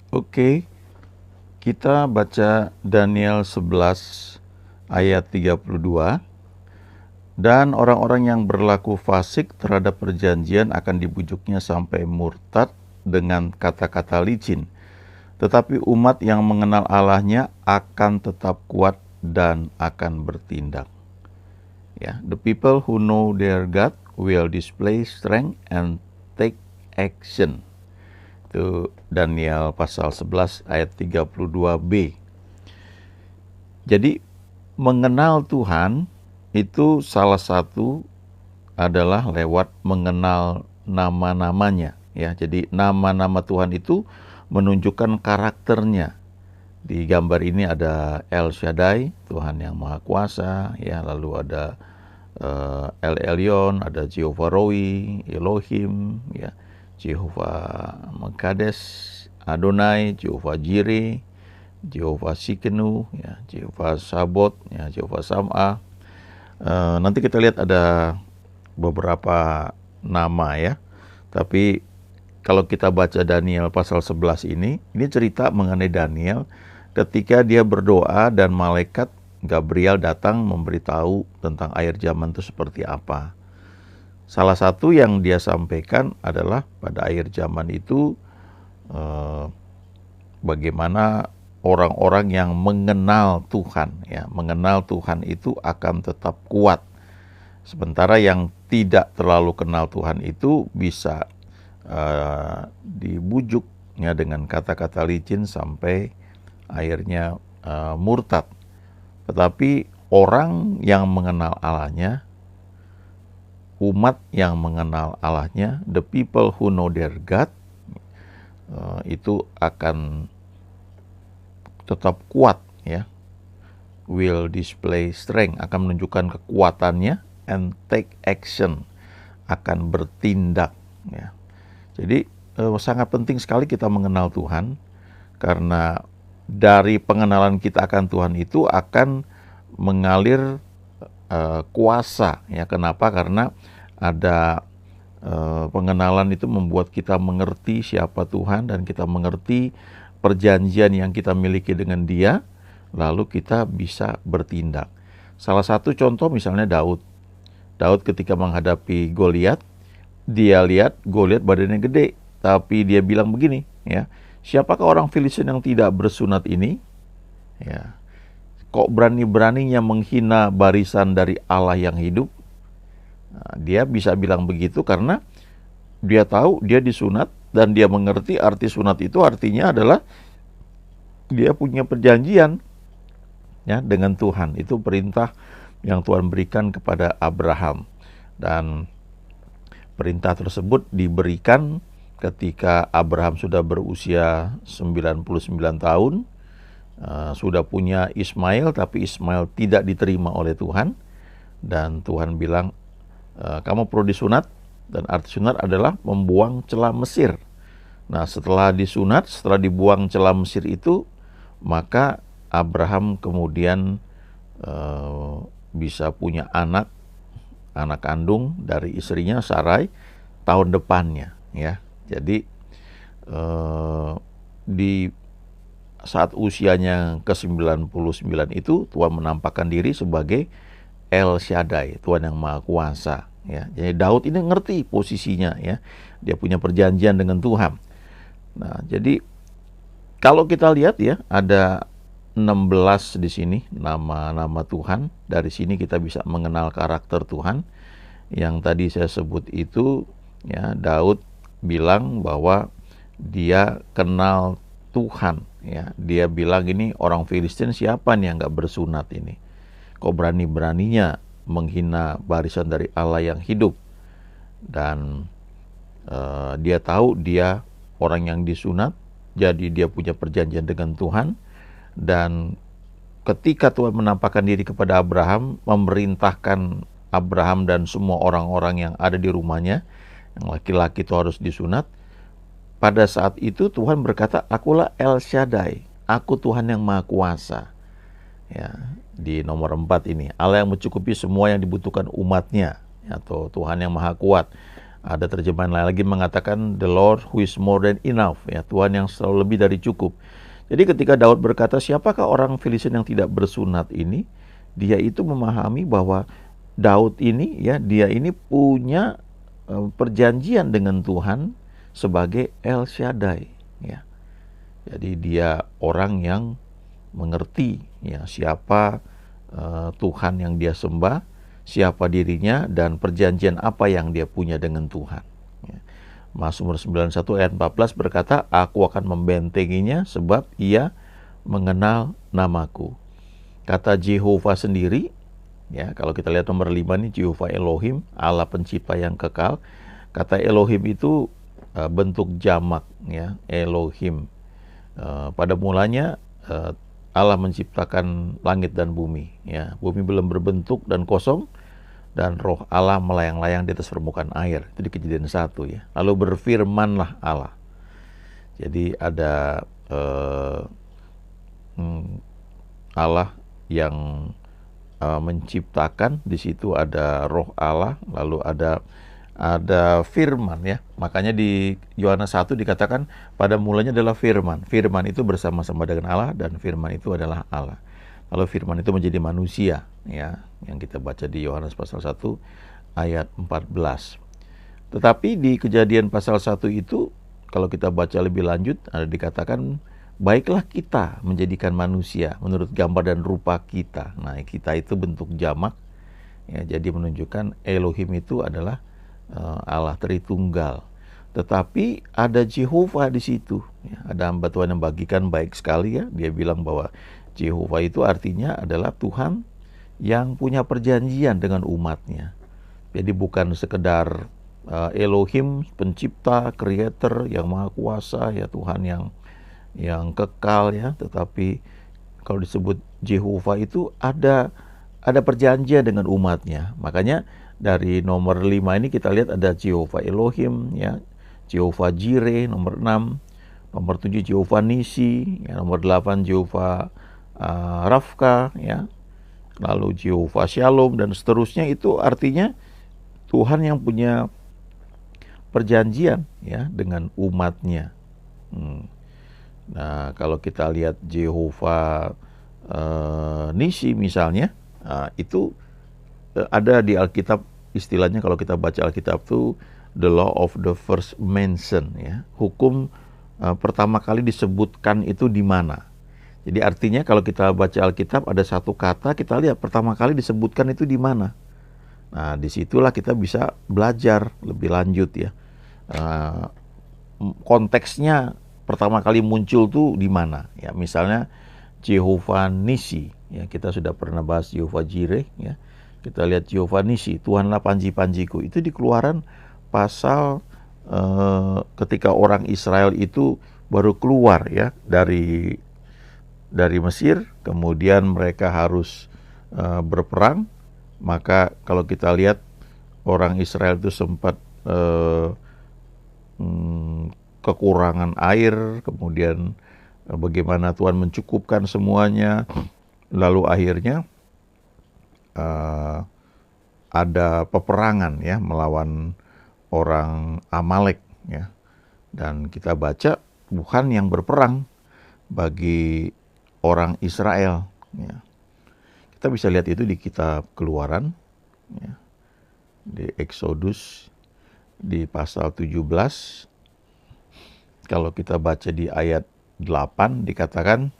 Oke, kita baca Daniel 11 ayat 32. Dan orang-orang yang berlaku fasik terhadap perjanjian akan dibujuknya sampai murtad dengan kata-kata licin. Tetapi umat yang mengenal Allahnya akan tetap kuat dan akan bertindak. Ya, the people who know their God will display strength and take action. Itu Daniel pasal 11 ayat 32b. Jadi mengenal Tuhan itu salah satu adalah lewat mengenal nama-namanya, ya. Jadi nama-nama Tuhan itu menunjukkan karakternya. Di gambar ini ada El Shaddai, Tuhan yang Maha Kuasa, ya. Lalu ada El Elyon, ada Jehovah Roi, Elohim, ya. Jehovah Mekades, Adonai, Jehovah Jireh, Jehovah Sikenu, ya, Jehovah Sabot, ya, Jehovah Sam'a. Nanti kita lihat ada beberapa nama, ya. Tapi kalau kita baca Daniel pasal 11 ini cerita mengenai Daniel ketika dia berdoa dan malaikat Gabriel datang memberitahu tentang akhir zaman itu seperti apa. Salah satu yang dia sampaikan adalah pada akhir zaman itu bagaimana orang-orang yang mengenal Tuhan, ya, mengenal Tuhan itu akan tetap kuat. Sementara yang tidak terlalu kenal Tuhan itu bisa dibujuknya dengan kata-kata licin sampai akhirnya murtad. Tetapi orang yang mengenal Allahnya, umat yang mengenal Allahnya, the people who know their God, itu akan tetap kuat, ya. Will display strength, akan menunjukkan kekuatannya, and take action, akan bertindak, ya. Jadi sangat penting sekali kita mengenal Tuhan, karena dari pengenalan kita akan Tuhan itu akan mengalir kuasa, ya. Kenapa? Karena ada pengenalan itu membuat kita mengerti siapa Tuhan dan kita mengerti perjanjian yang kita miliki dengan Dia, lalu kita bisa bertindak. Salah satu contoh misalnya Daud. Daud ketika menghadapi Goliat, dia lihat Goliat badannya gede, tapi dia bilang begini, ya, siapakah orang Filistin yang tidak bersunat ini? Ya, kok berani-beraninya menghina barisan dari Allah yang hidup? Nah, dia bisa bilang begitu karena dia tahu dia disunat dan dia mengerti arti sunat itu artinya adalah dia punya perjanjian, ya, dengan Tuhan. Itu perintah yang Tuhan berikan kepada Abraham, dan perintah tersebut diberikan ketika Abraham sudah berusia 99 tahun, sudah punya Ismail, tapi Ismail tidak diterima oleh Tuhan, dan Tuhan bilang, kamu perlu disunat, dan arti sunat adalah membuang celah Mesir. Nah, setelah disunat, setelah dibuang celah Mesir itu, maka Abraham kemudian bisa punya anak kandung dari istrinya Sarai tahun depannya, ya. Jadi di saat usianya ke-99 itu Tuhan menampakkan diri sebagai El Shaddai, Tuhan yang Maha Kuasa, ya. Jadi Daud ini ngerti posisinya, ya. Dia punya perjanjian dengan Tuhan. Nah, jadi kalau kita lihat, ya, ada 16 di sini nama-nama Tuhan. Dari sini kita bisa mengenal karakter Tuhan. Yang tadi saya sebut itu, ya, Daud bilang bahwa dia kenal Tuhan, ya. Dia bilang ini orang Filistin siapa nih yang nggak bersunat ini? Kok berani-beraninya menghina barisan dari Allah yang hidup? Dan dia tahu dia orang yang disunat, jadi dia punya perjanjian dengan Tuhan. Dan ketika Tuhan menampakkan diri kepada Abraham, memerintahkan Abraham dan semua orang-orang yang ada di rumahnya, yang laki-laki itu harus disunat. Pada saat itu Tuhan berkata, akulah El Shaddai, aku Tuhan yang Maha Kuasa. Ya, di nomor 4 ini, Allah yang mencukupi semua yang dibutuhkan umatnya, atau Tuhan yang Maha Kuat. Ada terjemahan lain lagi mengatakan the Lord who is more than enough, ya, Tuhan yang selalu lebih dari cukup. Jadi ketika Daud berkata, siapakah orang Filistin yang tidak bersunat ini? Dia itu memahami bahwa Daud ini, ya, dia ini punya perjanjian dengan Tuhan sebagai El Shaddai, ya. Jadi dia orang yang mengerti, ya, siapa Tuhan yang dia sembah, siapa dirinya, dan perjanjian apa yang dia punya dengan Tuhan. Ya. Mazmur 91 ayat 14 berkata, aku akan membentenginya sebab ia mengenal namaku. Kata Jehovah sendiri, ya, kalau kita lihat nomor 5 ini, Jehovah Elohim, Allah pencipta yang kekal. Kata Elohim itu bentuk jamak, ya, Elohim. Pada mulanya Allah menciptakan langit dan bumi, ya. Bumi belum berbentuk dan kosong, dan roh Allah melayang-layang di atas permukaan air. Itu di Kejadian 1, ya. Lalu berfirmanlah Allah. Jadi ada Allah yang menciptakan, di situ ada roh Allah, lalu ada firman, ya. Makanya di Yohanes 1 dikatakan pada mulanya adalah firman. Firman itu bersama-sama dengan Allah, dan firman itu adalah Allah. Lalu firman itu menjadi manusia, ya, yang kita baca di Yohanes pasal 1 ayat 14. Tetapi di Kejadian pasal 1 itu, kalau kita baca lebih lanjut, ada dikatakan, baiklah kita menjadikan manusia menurut gambar dan rupa kita. Nah, kita itu bentuk jamak, ya, jadi menunjukkan Elohim itu adalah Allah Tritunggal. Tetapi ada Jehovah di situ, ya. Ada hamba Tuhan yang bagikan baik sekali, ya. Dia bilang bahwa Jehovah itu artinya adalah Tuhan yang punya perjanjian dengan umatnya. Jadi bukan sekedar Elohim, pencipta, creator yang maha kuasa, ya, Tuhan yang kekal, ya. Tetapi kalau disebut Jehovah itu ada perjanjian dengan umatnya. Makanya dari nomor 5 ini kita lihat ada Jehovah Elohim, ya, Jehovah Jireh nomor 6, nomor 7 Jehovah Nisi, ya, nomor 8 Jehovah Rafka, ya, lalu Jehovah Shalom, dan seterusnya. Itu artinya Tuhan yang punya perjanjian, ya, dengan umatnya. Nah, kalau kita lihat Jehovah Nisi misalnya, itu ada di Alkitab, istilahnya kalau kita baca Alkitab itu the law of the first mention, ya. Hukum pertama kali disebutkan itu di mana. Jadi artinya kalau kita baca Alkitab ada satu kata, kita lihat pertama kali disebutkan itu di mana. Nah, disitulah kita bisa belajar lebih lanjut, ya. Konteksnya pertama kali muncul tuh di mana, ya. Misalnya Jehovah Nisi, ya, kita sudah pernah bahas Jehovah Jireh, ya. Kita lihat Jehovah Nisi, Tuhanlah panji-panjiku. Itu di Keluaran pasal ketika orang Israel itu baru keluar, ya, dari Mesir, kemudian mereka harus berperang. Maka kalau kita lihat orang Israel itu sempat kekurangan air, kemudian bagaimana Tuhan mencukupkan semuanya. Lalu akhirnya ada peperangan, ya, melawan orang Amalek, ya. Dan kita baca Tuhan yang berperang bagi orang Israel, ya. Kita bisa lihat itu di kitab Keluaran, ya, di Exodus di pasal 17. Kalau kita baca di ayat 8 dikatakan,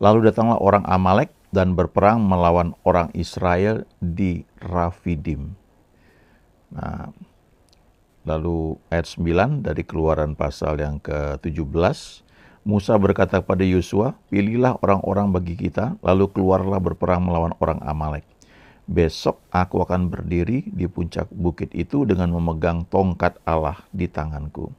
lalu datanglah orang Amalek dan berperang melawan orang Israel di Rafidim. Nah, lalu ayat 9 dari Keluaran pasal yang ke-17, Musa berkata kepada Yosua, pilihlah orang-orang bagi kita, lalu keluarlah berperang melawan orang Amalek. Besok aku akan berdiri di puncak bukit itu dengan memegang tongkat Allah di tanganku.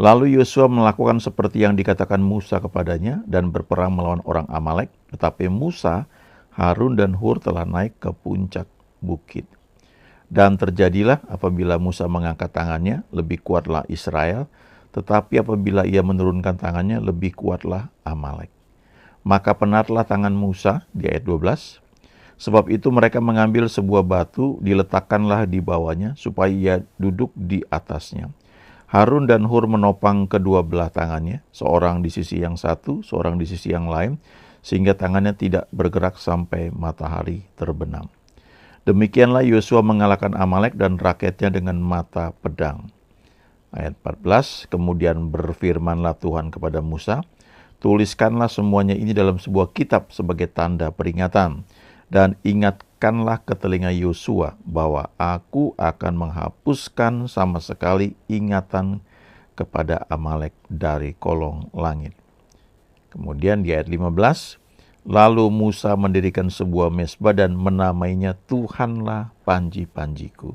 Lalu Yosua melakukan seperti yang dikatakan Musa kepadanya dan berperang melawan orang Amalek. Tetapi Musa, Harun dan Hur telah naik ke puncak bukit. Dan terjadilah apabila Musa mengangkat tangannya, lebih kuatlah Israel. Tetapi apabila ia menurunkan tangannya, lebih kuatlah Amalek. Maka penatlah tangan Musa, di ayat 12. Sebab itu mereka mengambil sebuah batu, diletakkanlah di bawahnya, supaya ia duduk di atasnya. Harun dan Hur menopang kedua belah tangannya, seorang di sisi yang satu, seorang di sisi yang lain, sehingga tangannya tidak bergerak sampai matahari terbenam. Demikianlah Yosua mengalahkan Amalek dan rakyatnya dengan mata pedang. Ayat 14, kemudian berfirmanlah Tuhan kepada Musa, tuliskanlah semuanya ini dalam sebuah kitab sebagai tanda peringatan, dan ingatkanlah ke telinga Yosua bahwa aku akan menghapuskan sama sekali ingatan kepada Amalek dari kolong langit. Kemudian di ayat 15, lalu Musa mendirikan sebuah mezbah dan menamainya Tuhanlah panji-panjiku,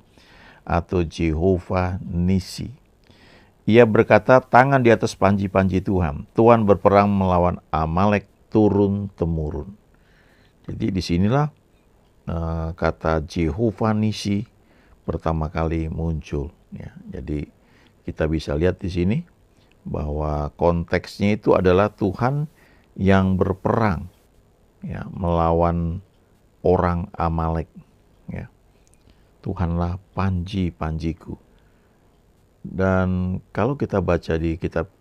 atau Jehovah Nisi. Ia berkata, tangan di atas panji-panji Tuhan. Tuhan berperang melawan Amalek turun-temurun. Jadi disinilah kata Jehovah Nisi pertama kali muncul. Ya, jadi kita bisa lihat di sini bahwa konteksnya itu adalah Tuhan yang berperang, ya, melawan orang Amalek. Ya. Tuhanlah panji-panjiku. Dan kalau kita baca di kitab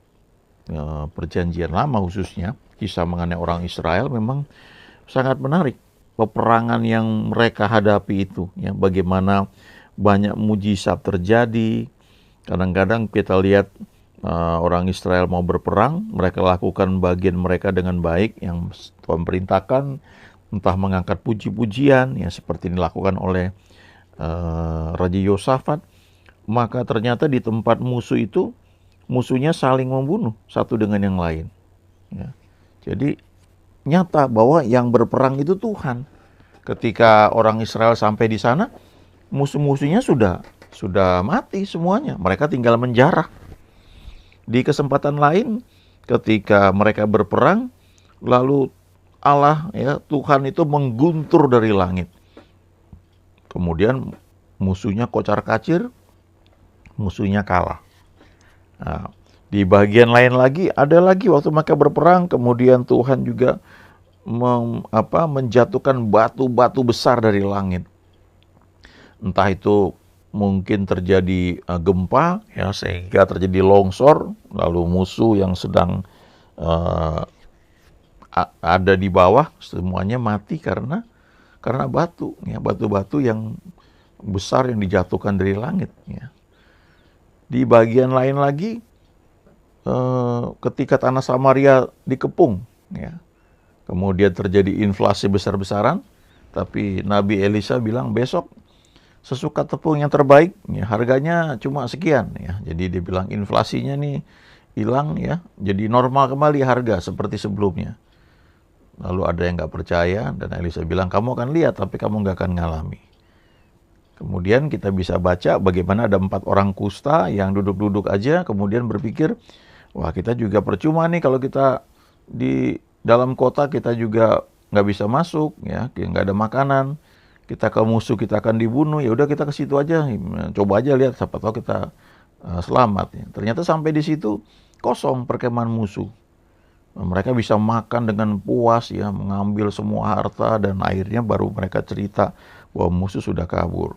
Perjanjian Lama khususnya, kisah mengenai orang Israel memang sangat menarik. Peperangan yang mereka hadapi itu, ya, bagaimana banyak mujizat terjadi. Kadang-kadang kita lihat orang Israel mau berperang, mereka lakukan bagian mereka dengan baik yang Tuhan perintahkan, entah mengangkat puji-pujian, ya seperti dilakukan oleh Raja Yosafat. Maka ternyata di tempat musuh itu, musuhnya saling membunuh satu dengan yang lain. Ya. Jadi nyata bahwa yang berperang itu Tuhan. Ketika orang Israel sampai di sana, musuh-musuhnya sudah mati semuanya. Mereka tinggal menjarah. Di kesempatan lain, ketika mereka berperang, lalu Allah, ya Tuhan itu mengguntur dari langit. Kemudian musuhnya kocar-kacir, musuhnya kalah. Nah, di bagian lain lagi, ada lagi waktu mereka berperang, kemudian Tuhan juga menjatuhkan batu-batu besar dari langit. Entah itu mungkin terjadi gempa, ya sehingga terjadi longsor, lalu musuh yang sedang ada di bawah semuanya mati karena batu, ya batu-batu yang besar yang dijatuhkan dari langit, ya. Di bagian lain lagi, ketika tanah Samaria dikepung, ya, kemudian terjadi inflasi besar-besaran, tapi Nabi Elisa bilang besok sesuka tepung yang terbaik, ya, harganya cuma sekian, ya. Jadi dia bilang inflasinya nih hilang, ya, jadi normal kembali harga seperti sebelumnya. Lalu ada yang nggak percaya dan Elisa bilang kamu akan lihat tapi kamu nggak akan ngalami. Kemudian kita bisa baca bagaimana ada 4 orang kusta yang duduk-duduk aja, kemudian berpikir, wah kita juga percuma nih kalau kita di dalam kota kita juga nggak bisa masuk, ya nggak ada makanan, kita ke musuh kita akan dibunuh, ya udah kita ke situ aja, coba aja lihat siapa tahu kita selamat. Ya. Ternyata sampai di situ kosong perkemahan musuh. Mereka bisa makan dengan puas, ya mengambil semua harta dan akhirnya baru mereka cerita bahwa musuh sudah kabur.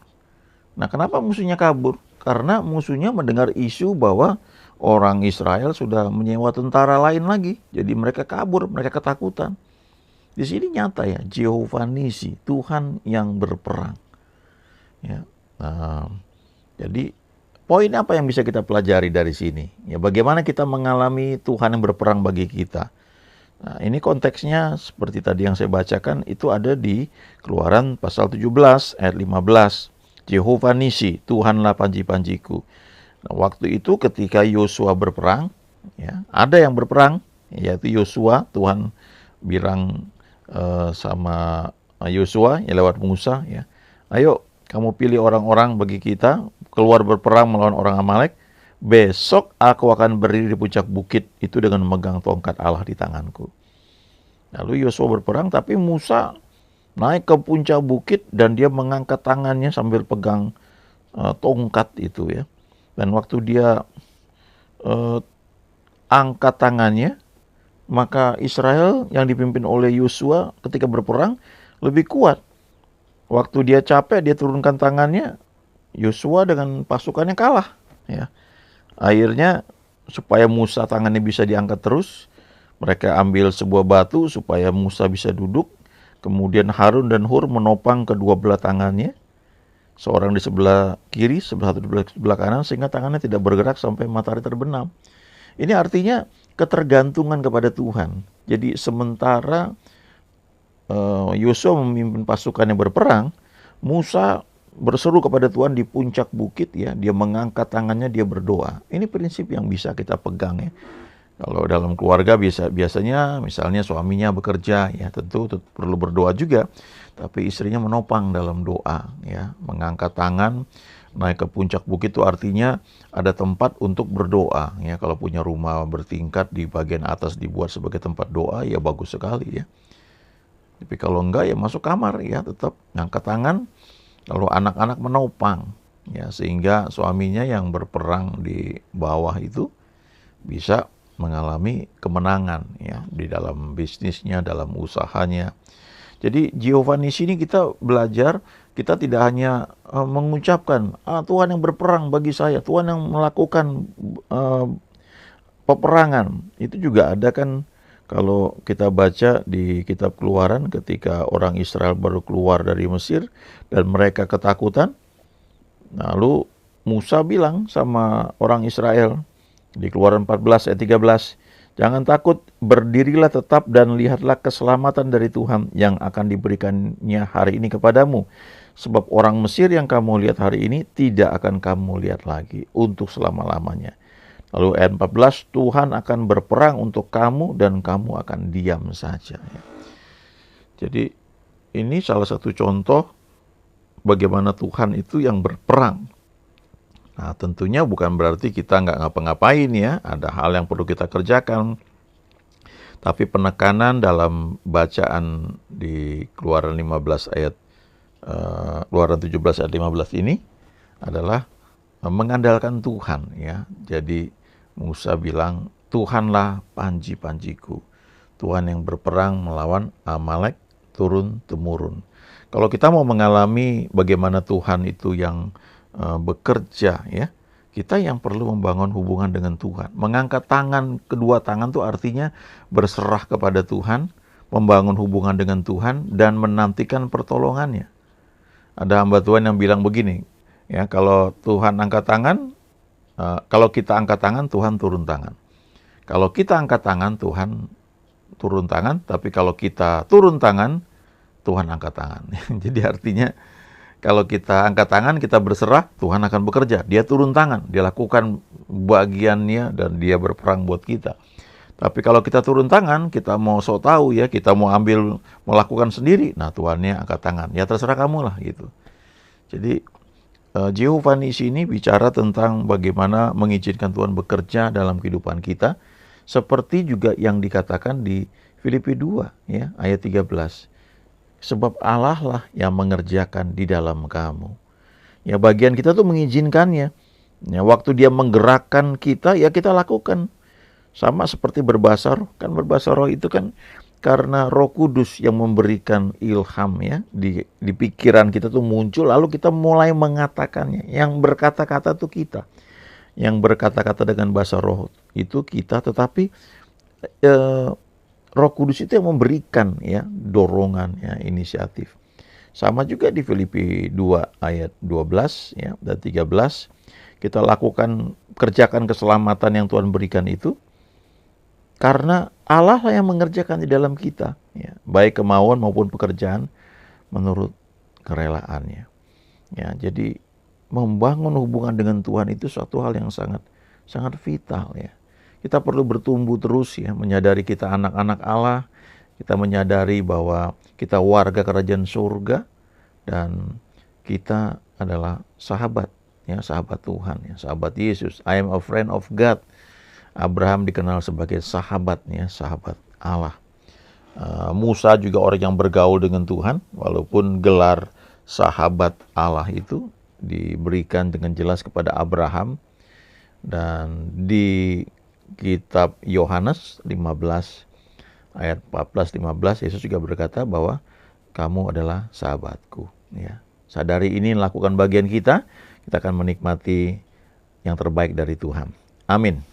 Nah, kenapa musuhnya kabur? Karena musuhnya mendengar isu bahwa orang Israel sudah menyewa tentara lain lagi. Jadi mereka kabur, mereka ketakutan. Di sini nyata ya, Jehovah Nisi, Tuhan yang berperang. Ya, jadi poin apa yang bisa kita pelajari dari sini? Ya, bagaimana kita mengalami Tuhan yang berperang bagi kita? Nah, ini konteksnya seperti tadi yang saya bacakan, itu ada di Keluaran pasal 17 ayat 15. Jehovah Nisi, Tuhanlah panji-panjiku. Nah, waktu itu ketika Yosua berperang, ya, ada yang berperang, yaitu Yosua. Tuhan bilang sama Yosua, ya lewat Musa, ya, ayo kamu pilih orang-orang bagi kita, keluar berperang melawan orang Amalek. Besok aku akan berdiri di puncak bukit itu dengan memegang tongkat Allah di tanganku. Lalu Yosua berperang, tapi Musa naik ke puncak bukit dan dia mengangkat tangannya sambil pegang tongkat itu, ya. Dan waktu dia angkat tangannya, maka Israel yang dipimpin oleh Yosua ketika berperang lebih kuat. waktu dia capek, dia turunkan tangannya, Yosua dengan pasukannya kalah. Ya. Akhirnya supaya Musa tangannya bisa diangkat terus, mereka ambil sebuah batu supaya Musa bisa duduk. Kemudian Harun dan Hur menopang kedua belah tangannya, seorang di sebelah kiri, satu di sebelah kanan, sehingga tangannya tidak bergerak sampai matahari terbenam. Ini artinya ketergantungan kepada Tuhan. Jadi sementara Yosua memimpin pasukan yang berperang, Musa berseru kepada Tuhan di puncak bukit, ya, dia mengangkat tangannya, dia berdoa. Ini prinsip yang bisa kita pegang, ya. Kalau dalam keluarga biasanya misalnya suaminya bekerja, ya tentu perlu berdoa juga, tapi istrinya menopang dalam doa, ya, mengangkat tangan naik ke puncak bukit itu artinya ada tempat untuk berdoa, ya. Kalau punya rumah bertingkat di bagian atas dibuat sebagai tempat doa, ya bagus sekali, ya. Tapi kalau enggak, ya masuk kamar, ya tetap ngangkat tangan, lalu anak-anak menopang, ya, sehingga suaminya yang berperang di bawah itu bisa mengalami kemenangan, ya, di dalam bisnisnya, dalam usahanya. Jadi Giovanni sini kita belajar, kita tidak hanya mengucapkan, Tuhan yang berperang bagi saya, Tuhan yang melakukan peperangan. Itu juga ada kan, kalau kita baca di kitab Keluaran ketika orang Israel baru keluar dari Mesir dan mereka ketakutan, lalu Musa bilang sama orang Israel di Keluaran 14 ayat 13, jangan takut, berdirilah tetap dan lihatlah keselamatan dari Tuhan yang akan diberikannya hari ini kepadamu. Sebab orang Mesir yang kamu lihat hari ini tidak akan kamu lihat lagi untuk selama-lamanya. Lalu ayat 14, Tuhan akan berperang untuk kamu dan kamu akan diam saja. Jadi ini salah satu contoh bagaimana Tuhan itu yang berperang. Nah, tentunya bukan berarti kita nggak ngapa-ngapain, ya. Ada hal yang perlu kita kerjakan. Tapi penekanan dalam bacaan di Keluaran 15 ayat Keluaran 17 ayat 15 ini adalah mengandalkan Tuhan, ya. Jadi Musa bilang, Tuhanlah panji-panjiku. Tuhan yang berperang melawan Amalek turun-temurun. Kalau kita mau mengalami bagaimana Tuhan itu yang bekerja, ya, kita yang perlu membangun hubungan dengan Tuhan. Mengangkat tangan, kedua tangan itu artinya berserah kepada Tuhan, membangun hubungan dengan Tuhan, dan menantikan pertolongannya. Ada hamba Tuhan yang bilang begini, ya, kalau Tuhan angkat tangan, kalau kita angkat tangan, Tuhan turun tangan. Kalau kita angkat tangan, Tuhan turun tangan. Tapi kalau kita turun tangan, Tuhan angkat tangan. Jadi artinya, kalau kita angkat tangan, kita berserah, Tuhan akan bekerja. Dia turun tangan, dia lakukan bagiannya, dan dia berperang buat kita. Tapi kalau kita turun tangan, kita mau sok tahu, ya, kita mau melakukan sendiri, nah Tuhannya angkat tangan. Ya terserah kamu lah, gitu. Jadi Giovanni sini bicara tentang bagaimana mengizinkan Tuhan bekerja dalam kehidupan kita, seperti juga yang dikatakan di Filipi 2, ya, ayat 13. Sebab Allah lah yang mengerjakan di dalam kamu. Ya, bagian kita tuh mengizinkannya. Ya, waktu dia menggerakkan kita, ya kita lakukan. Sama seperti berbahasa roh. Kan berbahasa roh itu kan karena Roh Kudus yang memberikan ilham, ya, di pikiran kita tuh muncul, lalu kita mulai mengatakannya. Yang berkata-kata tuh kita, yang berkata-kata dengan bahasa roh itu kita, tetapi Roh Kudus itu yang memberikan, ya, dorongan, ya, inisiatif. Sama juga di Filipi 2 ayat 12, ya, dan 13, kita lakukan, kerjakan keselamatan yang Tuhan berikan itu karena Allah lah yang mengerjakan di dalam kita, ya, baik kemauan maupun pekerjaan menurut kerelaannya. Ya, jadi membangun hubungan dengan Tuhan itu suatu hal yang sangat sangat vital, ya. Kita perlu bertumbuh terus, ya, menyadari kita anak-anak Allah, kita menyadari bahwa kita warga kerajaan surga dan kita adalah sahabat, ya, sahabat Tuhan, ya, sahabat Yesus. I am a friend of God. Abraham dikenal sebagai sahabatnya, sahabat Allah. Musa juga orang yang bergaul dengan Tuhan, walaupun gelar sahabat Allah itu diberikan dengan jelas kepada Abraham. Dan di kitab Yohanes 15 ayat 14-15, Yesus juga berkata bahwa kamu adalah sahabatku. Ya, sadari ini, lakukan bagian kita, kita akan menikmati yang terbaik dari Tuhan. Amin.